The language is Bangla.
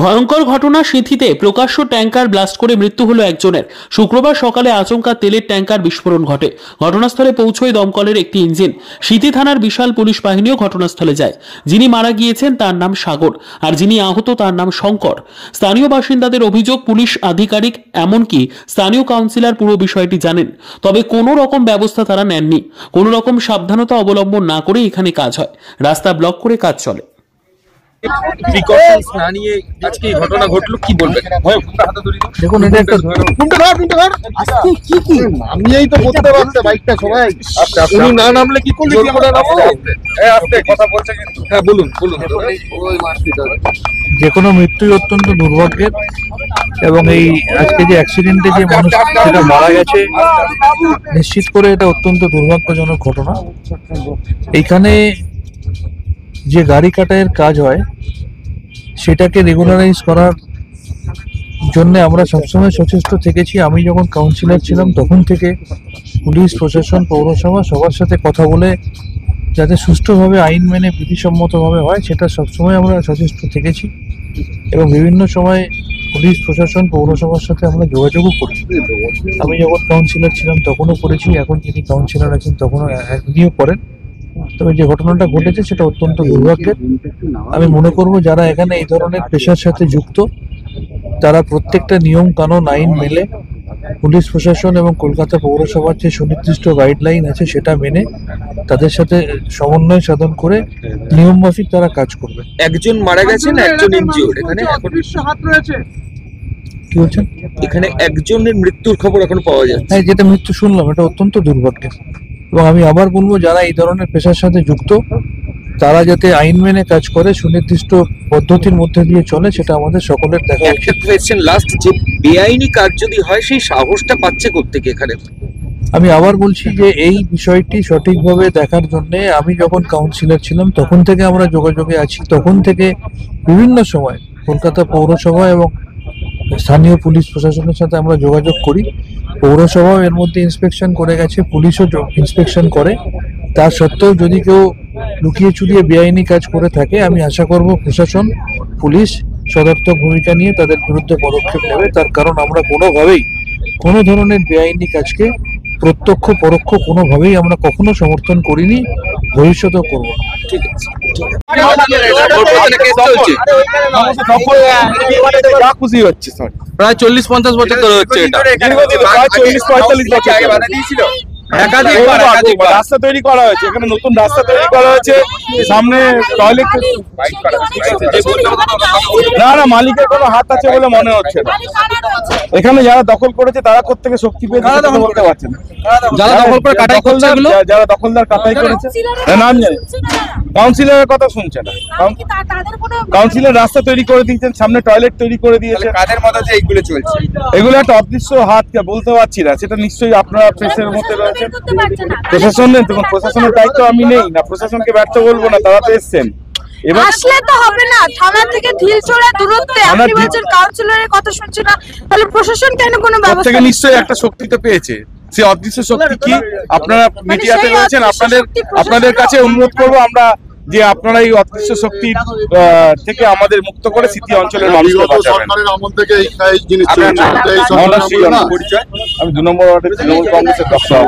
ভয়ঙ্কর ঘটনা সিঁথিতে প্রকাশ্য ট্যাঙ্কার ব্লাস্ট করে মৃত্যু হলো একজনের। শুক্রবার সকালে আচমকা তেলের ট্যাঙ্কার বিস্ফোরণ ঘটে। ঘটনাস্থলে পৌঁছয় দমকলের একটি ইঞ্জিন। সিঁথি থানার বিশাল পুলিশ বাহিনীও ঘটনাস্থলে যায়। যিনি মারা গিয়েছেন তার নাম সাগর, আর যিনি আহত তার নাম শঙ্কর। স্থানীয় বাসিন্দাদের অভিযোগ, পুলিশ আধিকারিক এমনকি স্থানীয় কাউন্সিলর পুরো বিষয়টি জানেন, তবে কোনো রকম ব্যবস্থা তারা নেননি। কোনো রকম সাবধানতা অবলম্বন না করে এখানে কাজ হয়। রাস্তা ব্লক করে কাজ চলে। প্রিকশনস না নিয়ে আজকে এই ঘটনা ঘটলো, কি বলবেন? দেখুন, এটা একটা আমি এই তো করতে পারছে বাইকটা সবাই উনি না নামলে কি করলি কথা বলছে কিন্তু। হ্যাঁ, বলুন বলুন। যে কোনো মৃত্যুই অত্যন্ত দুর্ভাগ্যের, এবং এই আজকে যে অ্যাক্সিডেন্টে যে মানুষ সেটা মারা গেছে, নিশ্চিত করে এটা অত্যন্ত দুর্ভাগ্যজনক ঘটনা। এইখানে যে গাড়ি কাটাইয়ের কাজ হয় সেটাকে রেগুলারাইজ করার জন্য আমরা সবসময় সচেষ্ট থেকেছি। আমি যখন কাউন্সিলর ছিলাম তখন থেকে পুলিশ প্রশাসন পৌরসভা সবার সাথে কথা বলে যাতে সুষ্ঠুভাবে আইন মেনে বিধিসম্মতভাবে হয় সেটা সবসময় আমরা সচেষ্ট থেকেছি, এবং বিভিন্ন সময় পুলিশ প্রশাসন পৌরসভার সাথে আমরা যোগাযোগও করি। আমি যখন কাউন্সিলর ছিলাম তখনও করেছি, এখন যিনি কাউন্সিলর আছেন তখনও উনিও করেন। তবে যে ঘটনাটা ঘটেছে সেটা অত্যন্ত দুর্ভাগ্যের। আমি মনে করব যারা এখানে এই ধরনের পেশার সাথে যুক্ত তারা প্রত্যেকটা নিয়ম কানুন আইন মেনে, পুলিশ প্রশাসন এবং কলকাতা পৌরসভার যে সুনির্দিষ্ট গাইডলাইন আছে সেটা মেনে তাদের সাথে সমন্বয় সাধন করে নিয়ম মাফিক তারা কাজ করবে। একজন মারা গেছেন, একজন ইনজিওর্ড। এখানে এখন কি বলছেন? এখানে একজনের মৃত্যুর খবর এখন পাওয়া যাচ্ছে। হ্যাঁ, যেটা মৃত্যু শুনলাম এটা অত্যন্ত দুর্ভাগ্যের, এবং আমি আবার বলবো যারা এই ধরনের পেশার সাথে যুক্ত তারা যাতে আইন মেনে কাজ করে, সুনির্দিষ্ট পদ্ধতির মধ্যে দিয়ে চলে, সেটা আমাদের সকলের দেখা উচিত। একটা কোয়েশ্চেন লাস্ট, যে বেআইনি কাজ যদি হয় সেই সাহসটা পাচ্ছে কোত্থেকে এখানে? আমি আবার বলছি যে এই বিষয়টি সঠিকভাবে দেখার জন্য আমি যখন কাউন্সিলর ছিলাম তখন থেকে আমরা যোগাযোগে আছি। তখন থেকে বিভিন্ন সময় কলকাতা পৌরসভা এবং স্থানীয় পুলিশ প্রশাসনের সাথে আমরা যোগাযোগ করি। পৌরসভাও এর মধ্যে ইন্সপেকশন করে গেছে, পুলিশও ইন্সপেকশন করে। তার সত্ত্বেও যদি কেউ লুকিয়ে চুরিয়ে বেআইনি কাজ করে থাকে, আমি আশা করব প্রশাসন পুলিশ সদর্থক ভূমিকা নিয়ে তাদের বিরুদ্ধে পদক্ষেপ নেবে। তার কারণ আমরা কোনোভাবেই কোনো ধরনের বেআইনি কাজকে প্রত্যক্ষ পরোক্ষ কোনোভাবেই আমরা কখনো সমর্থন করিনি, ভবিষ্যতেও করব না। ঠিক আছে। খুশি হচ্ছে প্রায় 40-50 বছর ধরে হচ্ছে এটা। 40-45 বছর রাস্তা তৈরি করা হয়েছে, এখানে নতুন রাস্তা তৈরি করা হয়েছে, সামনে টয়লেট। না না, মালিকের কোনো হাত আছে বলে মনে হচ্ছে না। এখানে যারা দখল করেছে তারা কোত্থেকে শক্তি পেয়েছে বলতে পারছে না। যারা দখল করে কাটাই করছে, যারা দখলদার কাটাই করেছে নাম জানি, কাউন্সিলরের কথা শুনছে না। কাউন্সিলর রাস্তা তৈরি করে দিয়েছেন, সামনে টয়লেট তৈরি করে দিয়েছে। কাদের মধ্যে এইগুলো চলছে? এগুলো একটা অদৃশ্য হাত, বলতে পারছি না, সেটা নিশ্চয়ই আপনারা প্রেসের মধ্যে রয়েছেন। প্রশাসন নেই, তখন প্রশাসনের দায়িত্ব আমি নেই না, প্রশাসনকে ব্যর্থ বলবো না, তারা তো এসছেন। আসলে তো হবে না, থানা থেকে ঢিলছোড়া দূরত্বে আপনি বলছেন কাউন্সিলরের কথা শুনছে না, তাহলে প্রশাসন কেন কোনো ব্যবস্থা? থেকে নিশ্চয়ই একটা শক্তি তো পেয়েছে। সেই অদৃশ্য শক্তি কি? আপনারা মিডিয়াতে রয়েছেন, আপনাদের কাছে অনুরোধ করবো আমরা যে আপনারা এই অদৃশ্য শক্তি থেকে আমাদের মুক্ত করে সিটি অঞ্চলের মানুষকে বাঁচাবেন। আমি 2 নম্বর ওয়ার্ডের তৃণমূল কংগ্রেসের দপ্তর।